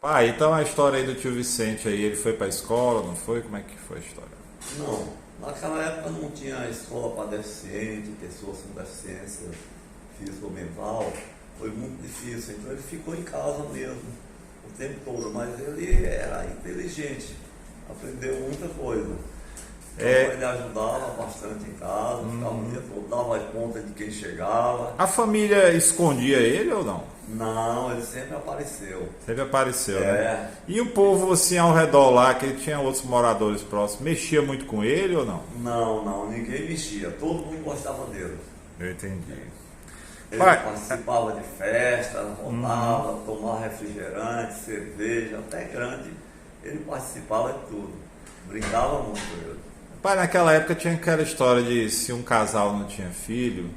Ah, então a história aí do tio Vicente aí, ele foi pra escola, não foi? Como é que foi a história? Não, naquela época não tinha escola para deficiente, pessoas com deficiência física ou mental. Foi muito difícil, então ele ficou em casa mesmo o tempo todo, mas ele era inteligente, aprendeu muita coisa. Então É, ele ajudava bastante em casa, ficava o dia todo, dava conta de quem chegava. a família escondia ele ou não? Não, ele sempre apareceu. Sempre apareceu, né? É, E o povo assim ao redor lá, que tinha outros moradores próximos, mexia muito com ele ou não? não, ninguém mexia, todo mundo gostava dele. Eu entendi. Ele Pai, participava de festa, rodava, tomava refrigerante, cerveja, até grande. Ele participava de tudo. Brincava muito ele. pai, naquela época tinha aquela história de se um casal não tinha filho,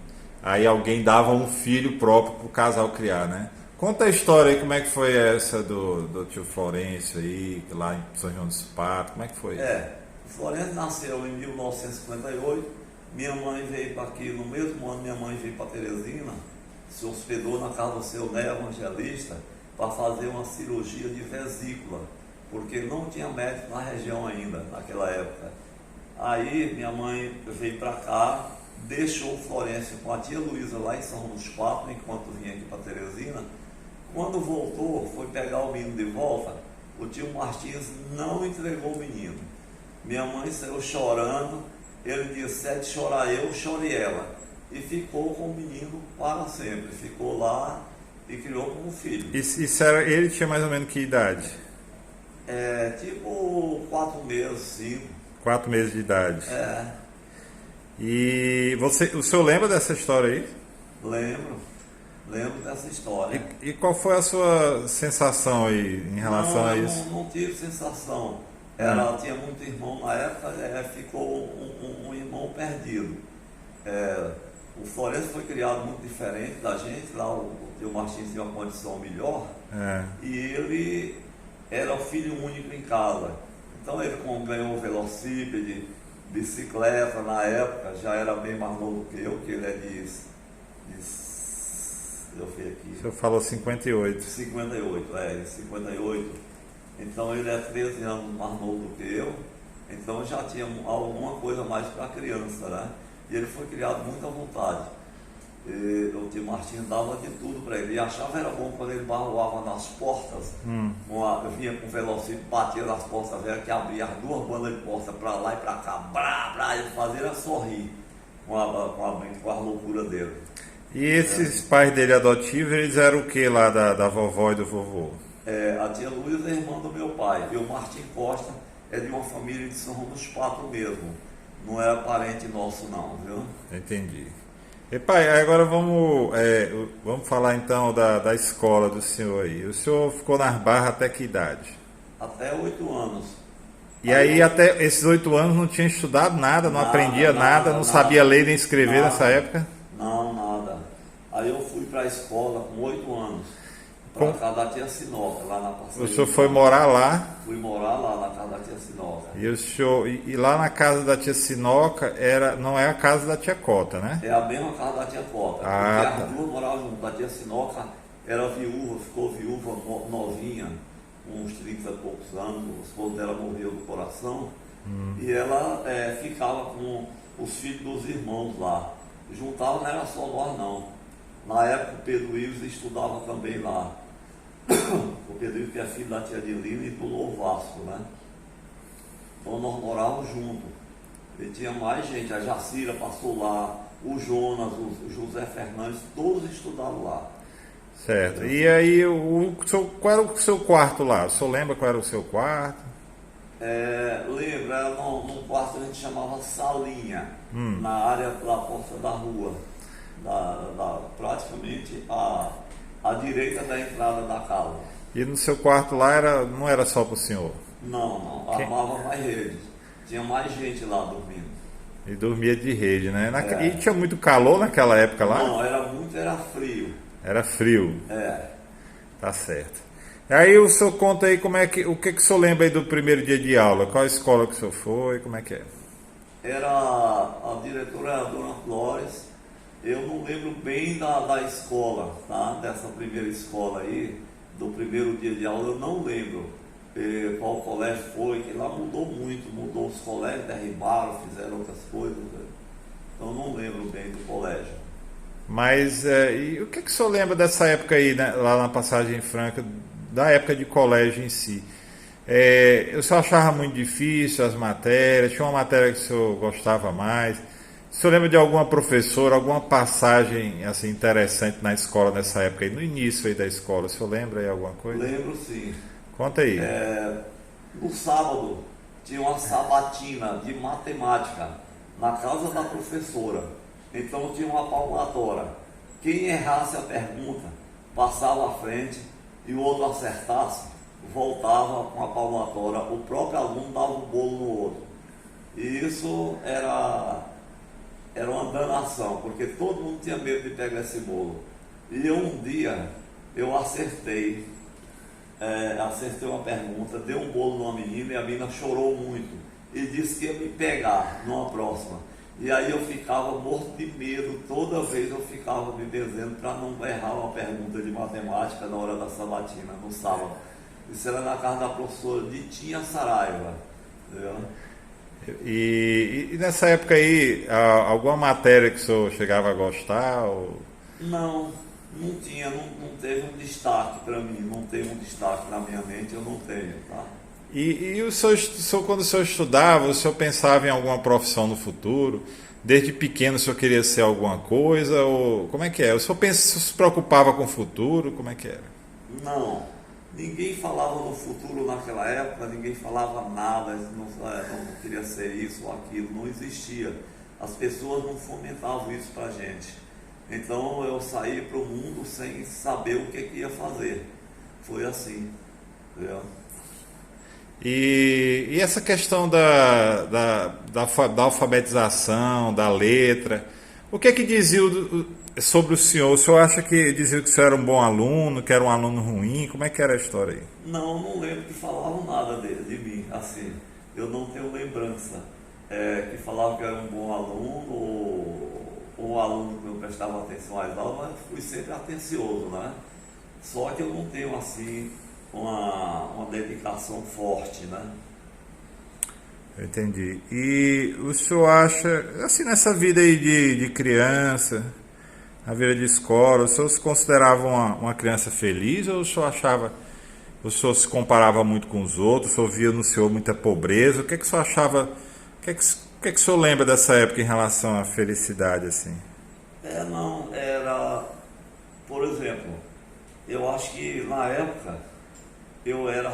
aí alguém dava um filho próprio pro casal criar, né? Conta a história aí, como é que foi essa do tio Florencio aí, lá em São João dos Patos, como é que foi? O Florencio nasceu em 1958. Minha mãe veio para aqui, no mesmo ano minha mãe veio para Teresina, se hospedou na casa do seu Né Evangelista para fazer uma cirurgia de vesícula, porque não tinha médico na região ainda, naquela época. Aí minha mãe veio para cá, deixou o Florencio com a tia Luísa lá em São João dos Patos, enquanto vinha aqui para Teresina. Quando voltou, foi pegar o menino de volta, o tio Martins não entregou o menino. Minha mãe saiu chorando, ele disse, é de chorar eu, chore ela. E ficou com o menino para sempre, ficou lá e criou como filho. Isso era, ele tinha mais ou menos que idade? Tipo 4 meses, 5. 4 meses de idade. É, E o senhor lembra dessa história aí? lembro, lembro dessa história. E qual foi a sua sensação aí em relação Não, a eu isso? não tive sensação. Tinha muito irmão na época, ficou um irmão perdido. O Florencio foi criado muito diferente da gente, lá o tio Martins tinha uma condição melhor, É, e ele era o filho único em casa. Então ele ganhou um velocípede, bicicleta na época, já era bem mais novo que eu, que ele é eu vi o aqui, senhor falou 58. 58, de 58. Então ele é 13 anos mais novo do que eu, então já tinha alguma coisa mais para criança, né? E ele foi criado muito à vontade. O tio Martins dava de tudo para ele. E achava era bom quando ele barroava nas portas, vinha com o velocípede, batia nas portas velhas, que abria as duas bandas de porta para lá e para cá, ele fazia era sorrir com a loucura dele. E esses pais dele adotivos, eles eram o que lá da vovó e do vovô? A tia Luísa é irmã do meu pai, e o Martim Costa é de uma família de São João dos Patos mesmo. Não era parente nosso não, viu? Entendi. E pai, agora vamos falar então da escola do senhor aí. O senhor ficou nas Barras até que idade? Até 8 anos. E aí até esses 8 anos não tinha estudado nada, não aprendia nada, não sabia ler nem escrever nessa época? Não, nada. Aí eu fui para a escola com 8 anos, para Com- casa da tia Sinoca, lá na O parceria. senhor foi morar lá Fui morar lá na casa da tia Sinoca. e lá na casa da tia Sinoca não é a casa da tia Cota, né? É a mesma casa da tia Cota, Ah, porque tá. as duas moravam juntas. A tia Sinoca era viúva, ficou viúva novinha, uns 30 e poucos anos, o esposo dela morreu do coração, e ela ficava com os filhos dos irmãos lá. Juntava, não era só nós não. Na época o Pedro Ives estudava também lá. O Pedro Ives que é filho da tia Adelina e do Novo Vasco, né? Então nós morávamos juntos. E tinha mais gente, a Jacira passou lá, o Jonas, o José Fernandes, todos estudaram lá. Certo. E aí, qual era o seu quarto lá? O senhor lembra qual era o seu quarto? Lembra, era num quarto que a gente chamava salinha, na área da porta da rua, praticamente à direita da entrada da casa. E no seu quarto lá não era só para o senhor? Não, Quem- armava mais redes. Tinha mais gente lá dormindo. E dormia de rede, né? E tinha muito calor naquela época lá? Não, era frio. Era frio, É, tá certo. Aí o senhor conta aí o que o senhor lembra aí do primeiro dia de aula? Qual a escola que o senhor foi? Como é que é? era a diretora era a Dona Flores. Eu não lembro bem da escola, tá? Dessa primeira escola aí. do primeiro dia de aula, eu não lembro qual colégio foi, que lá mudou muito, mudou os colégios, derribaram, fizeram outras coisas, né? Então eu não lembro bem do colégio. Mas e o que que o senhor lembra dessa época aí, né, lá na Passagem Franca, da época de colégio em si? O senhor achava muito difícil as matérias? Tinha uma matéria que o senhor gostava mais? O senhor lembra de alguma professora, alguma passagem assim interessante na escola nessa época aí, no início aí da escola? O senhor lembra aí alguma coisa? Lembro sim. Conta aí. No sábado tinha uma sabatina de matemática na casa da professora. Então tinha uma palmatória. Quem errasse a pergunta passava à frente e o outro acertasse, voltava com a palmatória. O próprio aluno dava um bolo no outro. E isso era uma danação, porque todo mundo tinha medo de pegar esse bolo. E um dia eu acertei uma pergunta, dei um bolo numa menina e a menina chorou muito e disse que ia me pegar numa próxima. E aí eu ficava morto de medo, toda vez eu ficava me benzendo para não errar uma pergunta de matemática na hora da sabatina, no sábado. Isso era na casa da professora Ditinha Saraiva, entendeu? E nessa época aí, alguma matéria que o senhor chegava a gostar? Ou... Não tinha, não teve um destaque para mim, não teve um destaque na minha mente, eu não tenho, tá? E o senhor, quando o senhor estudava, o senhor pensava em alguma profissão no futuro? Desde pequeno o senhor queria ser alguma coisa? Ou como é que é? O senhor se preocupava com o futuro? Como é que era? Não, ninguém falava no futuro naquela época, ninguém falava nada, não queria ser isso ou aquilo, não existia. As pessoas não fomentavam isso pra gente. Então eu saí para o mundo sem saber o que ia fazer. Foi assim, entendeu? E essa questão da alfabetização, da letra, o que é que dizia sobre o senhor? O senhor acha que dizia que o senhor era um bom aluno, que era um aluno ruim? Como é que era a história aí? Não lembro que falavam nada de mim, assim. Eu não tenho lembrança que falavam que era um bom aluno ou um aluno que não prestava atenção às aulas, mas fui sempre atencioso, né? Só que eu não tenho, assim, uma dedicação forte, né? Eu entendi. E o senhor acha, assim, nessa vida aí de criança, na vida de escola, o senhor se considerava uma criança feliz ou o senhor achava, o senhor se comparava muito com os outros, o senhor via no senhor muita pobreza? O que é que o senhor achava, o que é que o senhor lembra dessa época em relação à felicidade, assim? Não, era, por exemplo, eu acho que na época eu era